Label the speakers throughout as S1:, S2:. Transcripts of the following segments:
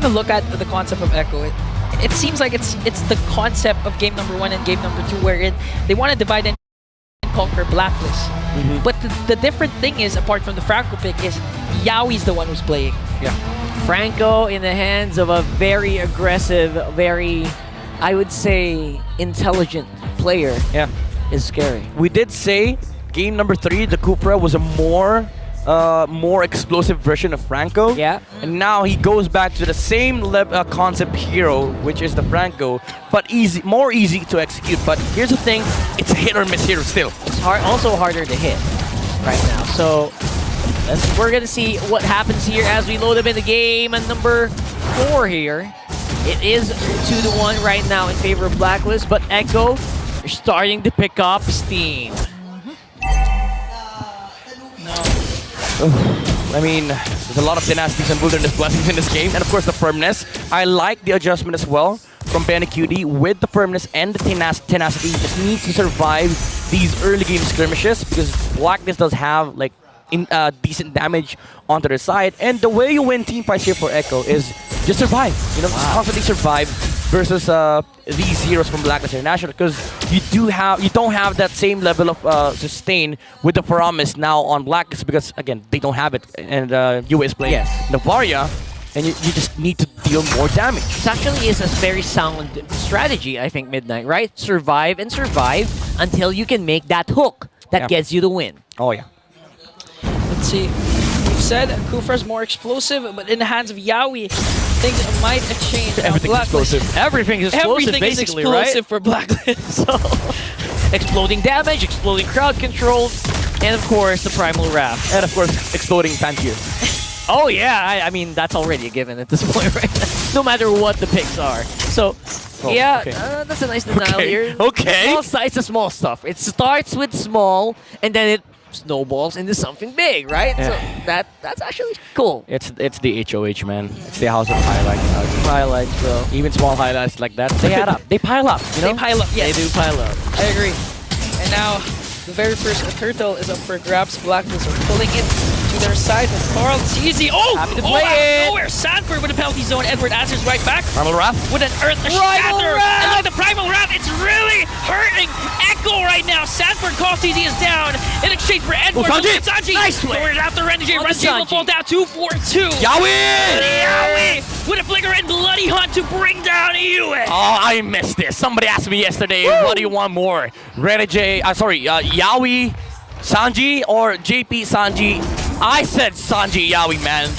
S1: gonna look at the concept of Echo, it seems like it's the concept of game number 1 and game number 2, wherein they want to divide and conquer Blacklist. But the different thing is, apart from the Franco pick, is Yawi's the one who's playing.
S2: Yeah.
S3: Franco in the hands of a very aggressive, very, I would say, intelligent player.
S2: Yeah.
S3: Is scary.
S2: We did say game number 3, the Cupra was a more explosive version of Franco.
S3: Yeah.
S2: And now he goes back to the same concept hero, which is the Franco, but more easy to execute. But here's the thing, it's a hit or miss hero still.
S3: It's also harder to hit right now. So we're gonna see what happens here as we load up in the game. And number 4 here, it is 2-1 right now in favor of Blacklist, but Echo are starting to pick up steam.
S2: I mean, there's a lot of tenacity and wilderness blessings in this game, and of course the firmness. I like the adjustment as well from Benny QD with the firmness and the tenacity. He just needs to survive these early game skirmishes because Blacklist does have like decent damage onto their side, and the way you win team fights here for Echo is just survive. You know, just constantly survive versus these heroes from Blacklist International, because you don't have that same level of sustain with the Paramis now on Blacklist, because again they don't have it, and UA is playing Navaria, and you just need to deal more damage.
S3: This actually is a very sound strategy, I think, Midnight, right? Survive and survive until you can make that hook that gets you the win.
S2: Oh yeah.
S1: Let's see. We've said Kufra's more explosive, but in the hands of Yawi, things might change.
S2: Everything's explosive.
S3: Everything is explosive,
S1: Everything is
S3: basically,
S1: explosive
S3: right?
S1: for Blacklist.
S3: So, exploding damage, exploding crowd control, and of course the Primal Wrath.
S2: And of course, exploding Tangier.
S3: Oh yeah, I mean that's already a given at this point, right? No matter what the picks are. So, that's a nice denial here.
S2: Okay.
S3: It's a small stuff. It starts with small, and then it snowballs into something big, right? So that's actually cool.
S2: It's the HOH, man. It's the house of highlights.
S3: Highlights, bro.
S2: Even small highlights like that, they add up. They pile up. You know?
S1: They pile up, yes.
S3: They do pile up.
S1: I agree. And now, the very first turtle is up for grabs. Blacklist are pulling it to their side with Carl. It's easy. Oh!
S3: Happy to
S1: Oh,
S3: play
S1: out
S3: it.
S1: of nowhere! Sanford with a penalty zone. Edward answers right back.
S2: Primal Wrath.
S1: With an Earth Shatter! And look, the Primal Wrath, it's really hurting Echo right now. Sanford calls TZ is down in exchange for Edward.
S2: Sanji!
S1: Nice play! Going after Renegade. Renegade will fall down 2-4-2.
S2: Yawi!
S1: With a flicker and Bloody Hunt to bring down Yue.
S2: Oh, I missed this. Somebody asked me yesterday, what do you want more? Yawi, Sanji, or JP Sanji? I said Sanji Yawi, man.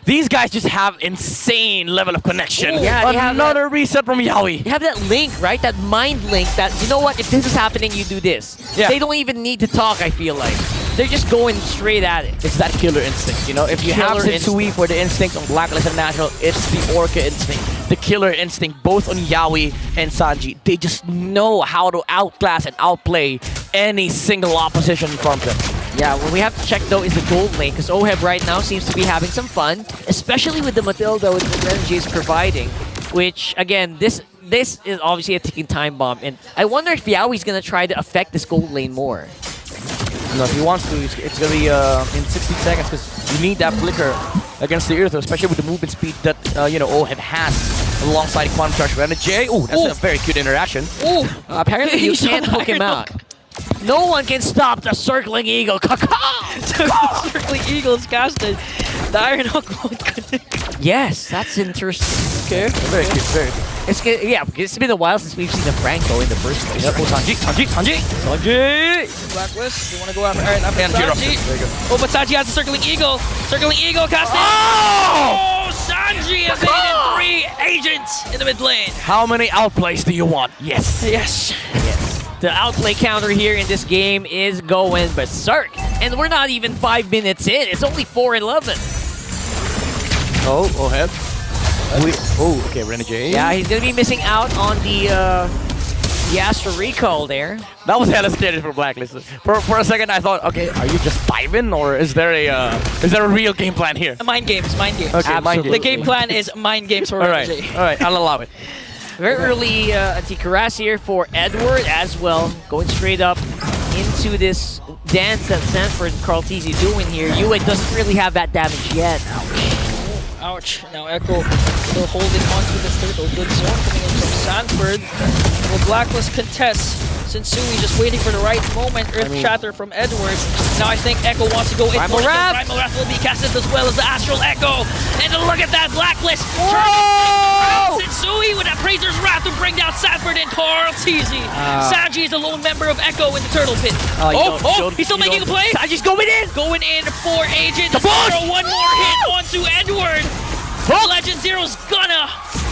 S2: These guys just have insane level of connection.
S3: Ooh, yeah, they have
S2: another reset from Yawi.
S3: You have that link, right? That mind link that, you know what, if this is happening, you do this.
S2: Yeah.
S3: They don't even need to talk, I feel like. They're just going straight at it.
S2: It's that killer instinct, you know? If you have Sensui for the instinct on Blacklist International, it's the Orca instinct. The killer instinct, both on Yawi and Sanji. They just know how to outclass and outplay any single opposition in front of them.
S3: Yeah, what we have to check though is the gold lane, because Oheb right now seems to be having some fun, especially with the Matilda with the Renegade is providing, which again, this is obviously a ticking time bomb, and I wonder if Yawi's gonna try to affect this gold lane more.
S2: No, if he wants to, it's gonna be in 60 seconds, because you need that flicker against the Earth, especially with the movement speed that Oheb has alongside Quantum Charge Renegade. Oh, that's a very cute interaction.
S3: Apparently you can't hook him out. No one can stop the circling eagle.
S1: The circling eagle is casted. The Iron Hook won't connect.
S3: Yes, that's interesting.
S1: Okay.
S2: Very cute, very cute.
S3: It's been a while since we've seen a Franco in the first place.
S2: Yep. Sanji!
S1: Blacklist, they want to go after Sanji.
S2: There you go.
S1: Oh, but Sanji has a circling eagle. Circling eagle casted.
S2: Oh!
S1: Sanji evaded 3 agents in the mid lane.
S2: How many outplays do you want? Yes.
S1: Yes.
S3: The outplay counter here in this game is going berserk. And we're not even 5 minutes in. It's only 4:11.
S2: Oh, Oheb. Okay, Renegade.
S3: Yeah, he's going to be missing out on the Astro recall there.
S2: That was hella scary for Blacklist. For a second, I thought, okay, are you just vibing, or is there a real game plan here?
S1: Mind games, mind games.
S2: Okay, mind games.
S1: The game plan is mind games for Renegade.
S2: All right, I'll allow it.
S3: Very early anti-Karas here for Edward as well. Going straight up into this dance that Sanford and Carl TZ doing here. Yue doesn't really have that damage yet.
S1: Ouch. Now Echo still holding on to this turtle. Good zone coming in from Sanford. Will Blacklist contest? Sensui just waiting for the right moment. Earth Shatter from Edwards. Now I think Echo wants to go in for it. Primal Wrath will be casted as well as the Astral Echo. And look at that Blacklist. Sensui with that Praiser's Wrath to bring down Sanford and Carl Teasy. Sanji is the lone member of Echo in the turtle pit. He's still making a play.
S3: Sanji's going in.
S1: Going in for Agent Zero. One more hit onto Edward. Legend Zero's gonna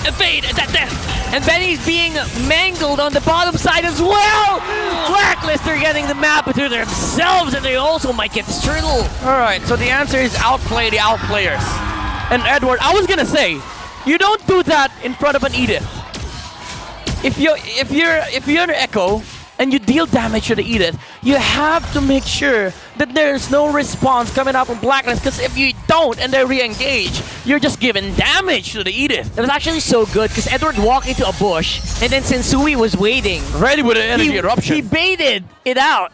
S1: evade that death.
S3: And Benny's being mangled on the bottom side as well. Blacklist are getting the map to themselves, and they also might get this turtle.
S2: All right, so the answer is outplay the outplayers. And Edward, I was gonna say, you don't do that in front of an Edith. If you're an Echo and you deal damage to the Edith, you have to make sure that there's no response coming out from Blacklist, because if you don't and they re-engage, you're just giving damage to the Edith.
S3: It was actually so good because Edward walked into a bush, and then Sensui was waiting.
S2: Ready with an energy eruption.
S3: He baited it out.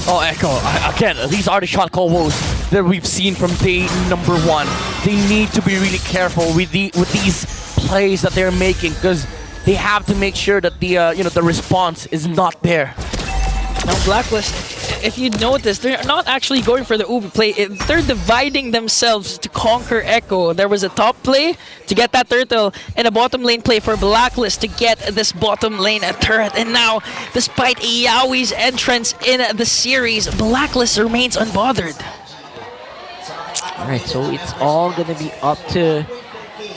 S2: Oh, Echo, again, these are the shot call woes that we've seen from day number 1. They need to be really careful with these plays that they're making, because they have to make sure that the response is not there.
S1: Now Blacklist, if you notice, they're not actually going for the Uber play. They're dividing themselves to conquer Echo. There was a top play to get that turtle and a bottom lane play for Blacklist to get this bottom lane turret. And now, despite Yaoi's entrance in the series, Blacklist remains unbothered.
S3: Alright, so it's all gonna be up to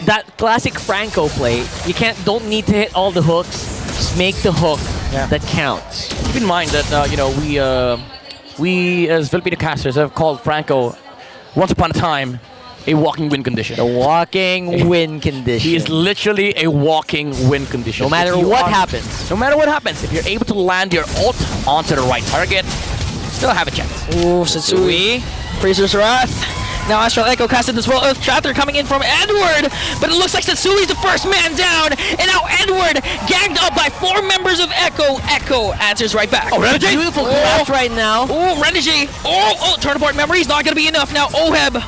S3: that classic Franco play. You don't need to hit all the hooks. Just make the hook that counts.
S2: Keep in mind that we as Filipino casters have called Franco once upon a time a walking win condition.
S3: The walking win condition.
S2: He is literally a walking win condition.
S3: No matter what happens.
S2: No matter what happens, if you're able to land your ult onto the right target, still have a chance.
S1: Ooh, Sensui, Praiser's Wrath. Now Astral Echo casted as well. Earth Shatter coming in from Edward, but it looks like Sensui's the first man down, and now Edward gagged up by 4 members of Echo. Echo answers right back.
S3: Oh, Renegade! Beautiful collapse right now.
S1: Oh, Renegade! Oh, turn apart memory's not gonna be enough now. Oheb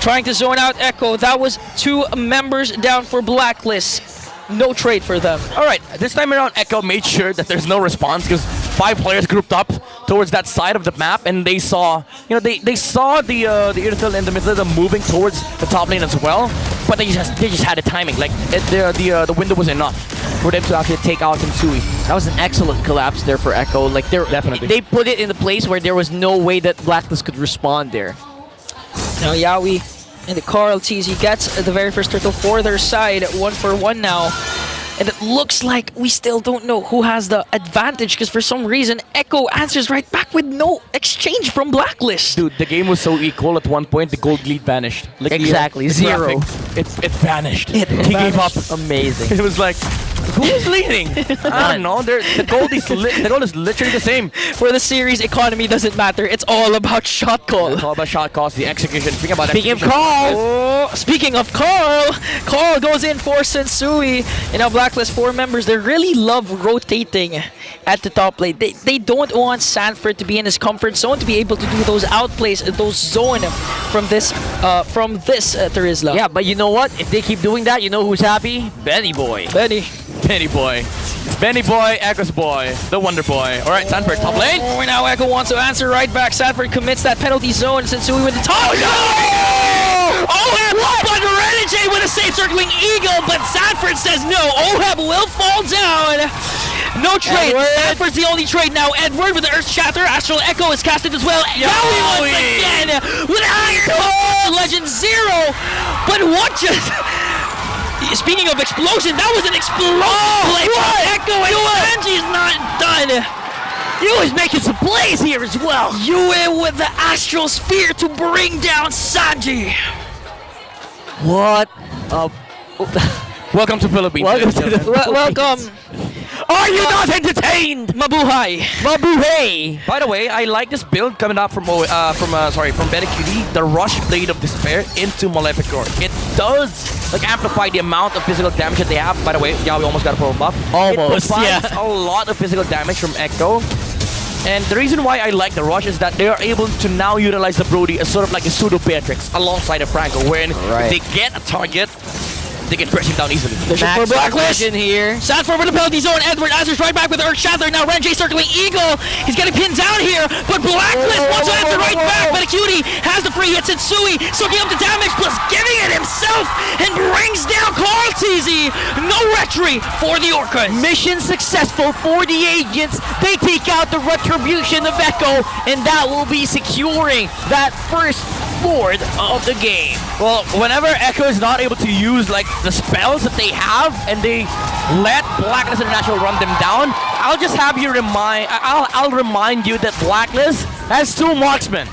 S1: trying to zone out Echo. That was 2 members down for Blacklist. No trade for them.
S2: All right, this time around, Echo made sure that there's no response because 5 players grouped up towards that side of the map, and they saw, they saw the Irithel in the middle moving towards the top lane as well, but they just had the timing. Like the window was enough for them to actually take out Sensui.
S3: That was an excellent collapse there for Echo. Like
S2: Definitely.
S3: They put it in the place where there was no way that Blacklist could respond there.
S1: Now Yaoi and the Carl TZ gets the very first turtle for their side, 1-for-1 now. And it looks like we still don't know who has the advantage, because for some reason, Echo answers right back with no exchange from Blacklist.
S2: Dude, the game was so equal at one point, the gold lead vanished. Like
S3: Exactly, 0.
S2: It vanished.
S1: It
S2: he gave up.
S3: Amazing.
S2: It was like, who's leading? I don't know. The gold is literally the same.
S1: For the series, economy doesn't matter. It's all about shot call.
S2: It's all about shot calls, the execution.
S3: Speaking of Carl!
S1: Oh, speaking of Carl, Carl goes in for Sensui. And now Blacklist 4 members, they really love rotating at the top lane. They don't want Sanford to be in his comfort zone, to be able to do those outplays, those zone from this Terizla.
S3: Yeah, but you know what? If they keep doing that, you know who's happy? Benny Boy.
S2: Benny Boy. Benny Boy, Echo's boy, the Wonder Boy. All right, Sanford, top lane.
S1: Oh, now Echo wants to answer right back. Sanford commits that penalty zone. Sensui with the top.
S2: Oh, no!
S1: Oheb, but Renegade with a safe circling eagle, but Sanford says no. Oheb will fall down. No trade. Sanford's the only trade now. Edward with the Earth Shatter. Astral Echo is casted as well. Yaoi once again with Iron Core. Legend Zero. But what just... Speaking of explosion, that was an explosive play from Echo, and Sanji's not done.
S3: Yue's making some plays here as well.
S1: Yue with the Astral Sphere to bring down Sanji.
S3: What?
S2: Welcome to Philippines.
S1: Welcome.
S3: Are you not entertained?
S1: Mabuhay.
S3: Mabuhay.
S2: By the way, I like this build coming up from BLACKLIS, the Rush Blade of Despair into Maleficor. It does amplify the amount of physical damage that they have. By the way, yeah, we almost got a pro buff.
S3: Almost,
S2: it provides a lot of physical damage from Echo. And the reason why I like the rush is that they are able to now utilize the Brody as sort of like a pseudo Beatrix alongside of Franco, wherein if they get a target, they can press him down easily.
S3: Max BLACKLIS
S1: here. Sanford with the penalty zone. Edward Azers right back with the Earth Shatter. Now Renjay circling Eagle. He's getting pinned down here, but BLACKLIS wants to answer right back. But Acuity has the free hit. Sensui soaking up the damage, plus giving it himself, and brings down Carl TZ. No retry for the Orcas.
S3: Mission successful for the agents. They take out the retribution of Echo, and that will be securing that first board of the game.
S2: Well, whenever Echo is not able to use like the spells that they have, and they let BLACKLIS International run them down, I'll just have you I'll remind you that BLACKLIS has 2 marksmen.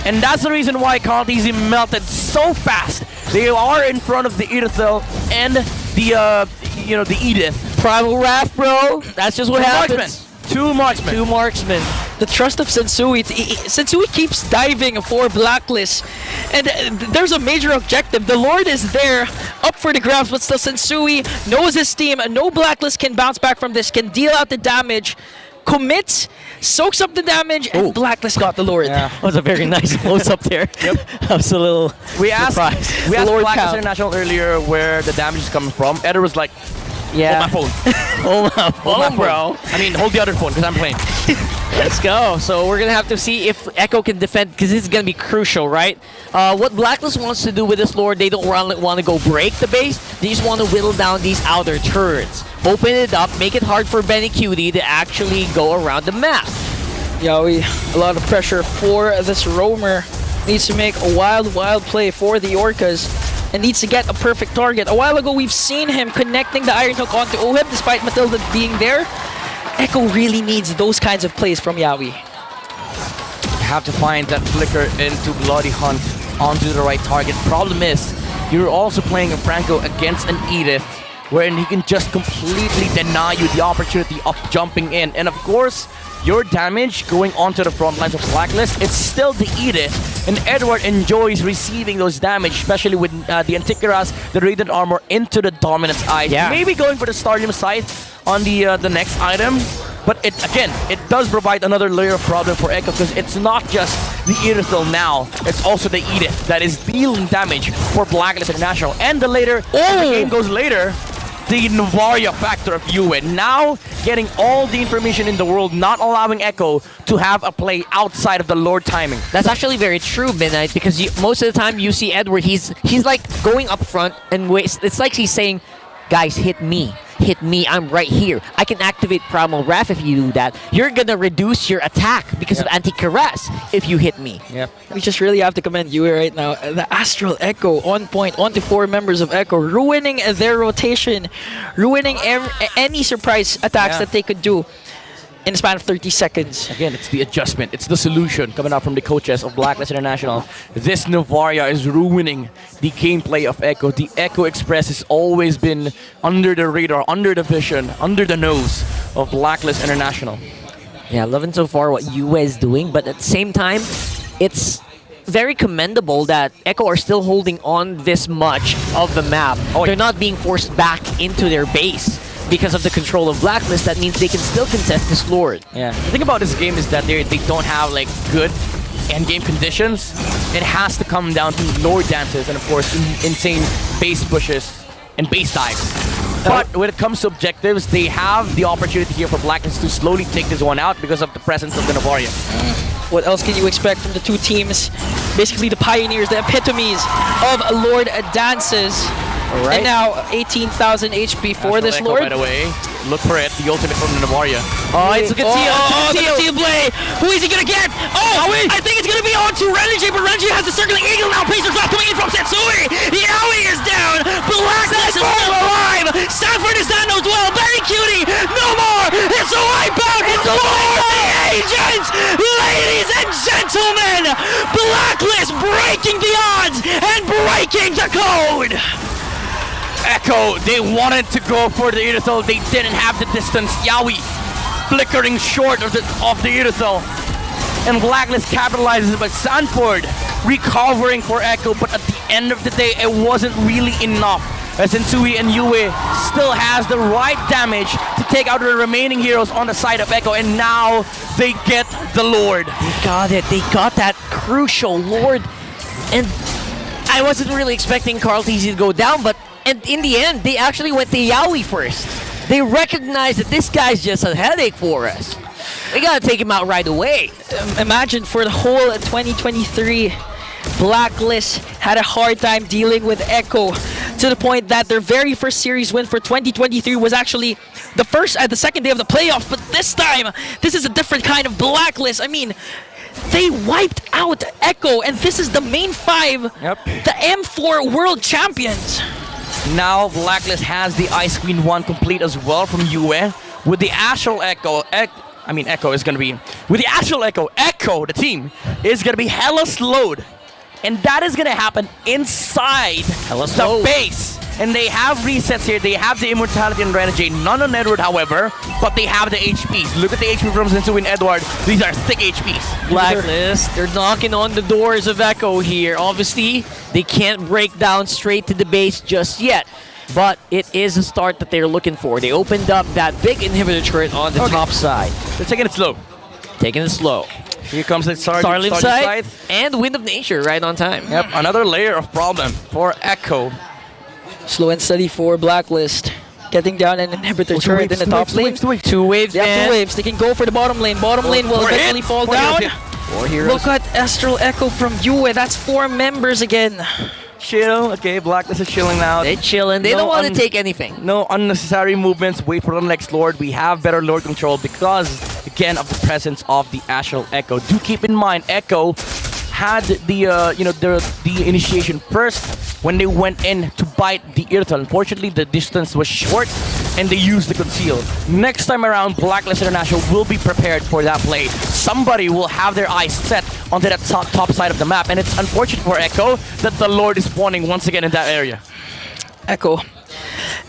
S2: And that's the reason why Carl TZ melted so fast. They are in front of the Irithel and the the Edith.
S3: Primal Wrath, bro. That's just what happens.
S2: 2 marksmen.
S3: 2 marksmen.
S1: The trust of Sensui. Sensui keeps diving for BLACKLIS, and there's a major objective. The Lord is there, up for the grabs, but still Sensui knows his team. No BLACKLIS can bounce back from this, can deal out the damage, commits, soaks up the damage, and BLACKLIS got the Lord.
S2: Yeah.
S3: That was a very nice close up there. Yep. I was a little surprised.
S2: We asked
S1: Lord
S2: BLACKLIS
S1: count.
S2: International earlier where the damage is coming from. Eder was like,
S3: Yeah.
S2: hold my phone.
S3: Hold my
S2: Hold my
S3: phone, bro.
S2: I mean, hold the other phone because I'm playing.
S3: Let's go. So we're going to have to see if Echo can defend, because this is going to be crucial, right? What BLACKLIS wants to do with this Lord, they don't want to go break the base. They just want to whittle down these outer turrets. Open it up, make it hard for Benny Cutie to actually go around the map.
S1: Yeah, a lot of pressure for this roamer. Needs to make a wild play for the Orcas, and needs to get a perfect target. A while ago, we've seen him connecting the Iron Hook onto Oheb, despite Matilda being there. Echo really needs those kinds of plays from Yawi.
S2: Have to find that flicker into Bloody Hunt onto the right target. Problem is, you're also playing a Franco against an Edith, wherein he can just completely deny you the opportunity of jumping in. And of course, your damage going onto the front lines of BLACKLIS, it's still the Edith, and Edward enjoys receiving those damage, especially with the Antikyras, the Radiant Armor into the Dominance Eye.
S3: Yeah.
S2: Maybe going for the Stardom Scythe on the next item, but it does provide another layer of problem for Echo, because it's not just the Irithel now, it's also the Edith that is dealing damage for BLACKLIS International. And the game goes later, the Novaria factor of UN now getting all the information in the world, not allowing Echo to have a play outside of the Lord timing.
S3: That's actually very true, Midnight, because most of the time you see Edward, he's like going up front and waits. It's like he's saying, guys, hit me. Hit me, I'm right here. I can activate Primal Wrath if you do that. You're gonna reduce your attack because of Anti-Caress if you hit me.
S2: Yeah.
S1: We just really have to commend Yue right now. The Astral Echo on point, onto 4 members of Echo, ruining their rotation, ruining any surprise attacks that they could do in the span of 30 seconds.
S2: Again, it's the adjustment. It's the solution coming out from the coaches of BLACKLIS International. This Novaria is ruining the gameplay of Echo. The Echo Express has always been under the radar, under the vision, under the nose of BLACKLIS International.
S3: Yeah, loving so far what Yue is doing, but at the same time, it's very commendable that Echo are still holding on this much of the map. They're not being forced back into their base because of the control of BLACKLIS. That means they can still contest this Lord.
S2: Yeah. The thing about this game is that they don't have like good end-game conditions. It has to come down to Lord dances and of course insane base pushes and base dives. But when it comes to objectives, they have the opportunity here for BLACKLIS to slowly take this one out because of the presence of the Novaria.
S1: What else can you expect from the 2 teams? Basically the pioneers, the epitomes of Lord dances.
S3: Right.
S1: And now 18,000 HP for this
S2: Echo,
S1: Lord.
S2: by the way, look for it, the ultimate from the Novaria.
S3: Oh, it's a good teal.
S1: Teal play. Who is he gonna get? Oh, I think it's gonna be on to Renji, but Renji has the circling eagle now. Pacers drop coming in from Setsui. Yaoi is down. BLACKLIS is still alive. Sanford is down as well. Very cutie. No more. It's a wipeout. It's a wipeout. The agents, ladies and gentlemen. BLACKLIS breaking the odds and breaking the code.
S2: Echo, they wanted to go for the Irithel, they didn't have the distance. Yaoi flickering short of the Irithel. And BLACKLIS capitalizes, but Sanford recovering for Echo, but at the end of the day, it wasn't really enough. As Sensui and Yue still has the right damage to take out the remaining heroes on the side of Echo, and now they get the Lord.
S3: They got it. They got that crucial Lord. And I wasn't really expecting Carl TZ to go down, but in the end, they actually went to Yaoi first. They recognized that this guy's just a headache for us. We gotta take him out right away.
S1: Imagine for the whole 2023, Blacklist had a hard time dealing with Echo, to the point that their very first series win for 2023 was actually the second day of the playoffs. But this time, this is a different kind of Blacklist. I mean, they wiped out Echo, and this is the main 5, the M4 world champions.
S2: Now Blacklist has the Ice Queen 1 complete as well from Yue. With the Astral Echo, Echo is gonna be, with the Astral Echo, the team is gonna be hella slowed. And that is gonna happen inside the base. And they have resets here. They have the Immortality and Renegade. None on Edward, however, but they have the HPs. Look at the HP from Zinsu and Edward. These are thick HPs.
S3: Blacklist, they're knocking on the doors of Echo here. Obviously, they can't break down straight to the base just yet. But it is a start that they're looking for. They opened up that big inhibitor turret on the top side.
S2: They're taking it slow.
S3: Taking it slow.
S2: Here comes the
S3: Starling side and Wind of Nature right on time.
S2: Yep, another layer of problem for Echo.
S1: Slow and steady for Blacklist. Getting down an inhibitor turret in the top lane.
S3: Two waves,
S1: They have 2 waves. They can go for the bottom lane. Bottom lane will eventually fall down.
S3: 4 heroes.
S1: Look at Astral Echo from Yue. That's 4 members again.
S2: Chill. Okay, Blacklist is chilling now.
S3: They're chilling. They don't want to take anything.
S2: No unnecessary movements. Wait for the next Lord. We have better Lord control because, again, of the presence of the Astral Echo. Do keep in mind, Echo had the initiation first when they went in to bite the Irtal. Unfortunately, the distance was short and they used the conceal. Next time around, Blacklist International will be prepared for that play. Somebody will have their eyes set onto that top side of the map, and it's unfortunate for Echo that the Lord is spawning once again in that area.
S1: Echo.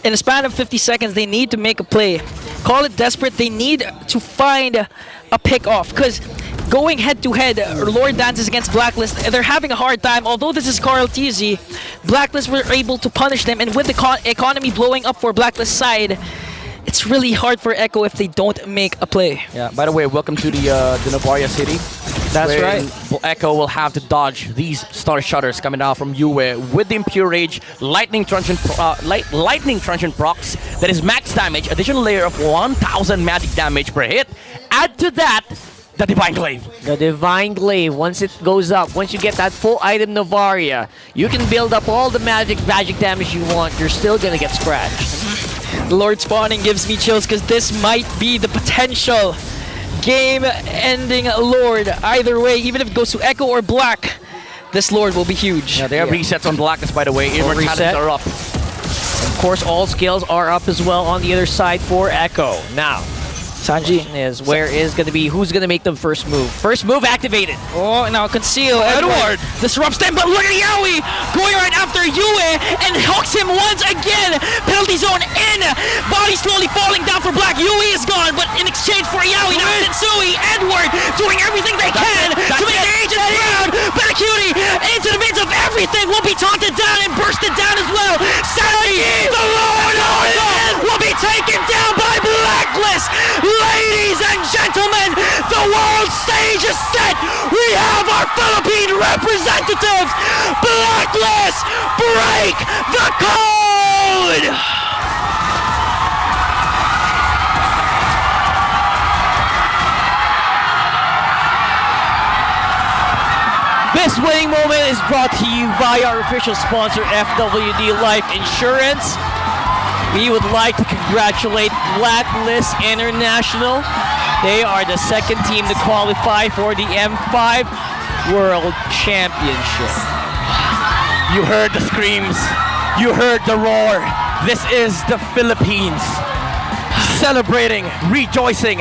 S1: In a span of 50 seconds, they need to make a play. Call it desperate. They need to find a pick-off, because going head-to-head, Lord dances against Blacklist, they're having a hard time. Although this is Carl TZ, Blacklist were able to punish them, and with the economy blowing up for Blacklist side, it's really hard for Echo if they don't make a play.
S2: Yeah, by the way, welcome to the Novaria city.
S1: That's right.
S2: Echo will have to dodge these Star Shutters coming out from Yue with the Impure Rage, Lightning Truncheon procs, that is max damage, additional layer of 1000 magic damage per hit. Add to that, the Divine Glaive.
S3: The Divine Glaive, once it goes up, once you get that full item Novaria, you can build up all the magic damage you want. You're still gonna get scratched.
S1: The Lord spawning gives me chills, because this might be the potential game-ending Lord. Either way, even if it goes to Echo or Black, this Lord will be huge.
S2: Yeah, they have resets on Blacklist, by the way. Immortalities are up.
S3: Of course, all skills are up as well on the other side for Echo. Now,
S1: Sanji
S3: is who's gonna make the first move? First move activated.
S1: Oh, now conceal.
S2: Edward
S1: disrupts them, but look at Yaoi going right after Yue and hooks him once again. Penalty zone in. Body slowly falling down for Black. Yue is gone, but in exchange for Yaoi, now Sensui, Edward doing everything they can to make the agents proud. Better Cutie into the midst of everything will be taunted down and bursted down as well. Sadly, the Lord will be taken down by Blacklist. Ladies and gentlemen, the world stage is set. We have our Philippine representatives. Blacklist, break the code.
S3: This winning moment is brought to you by our official sponsor, FWD Life Insurance. We would like to congratulate Blacklist International. They are the second team to qualify for the M5 World Championship.
S2: You heard the screams. You heard the roar. This is the Philippines celebrating, rejoicing,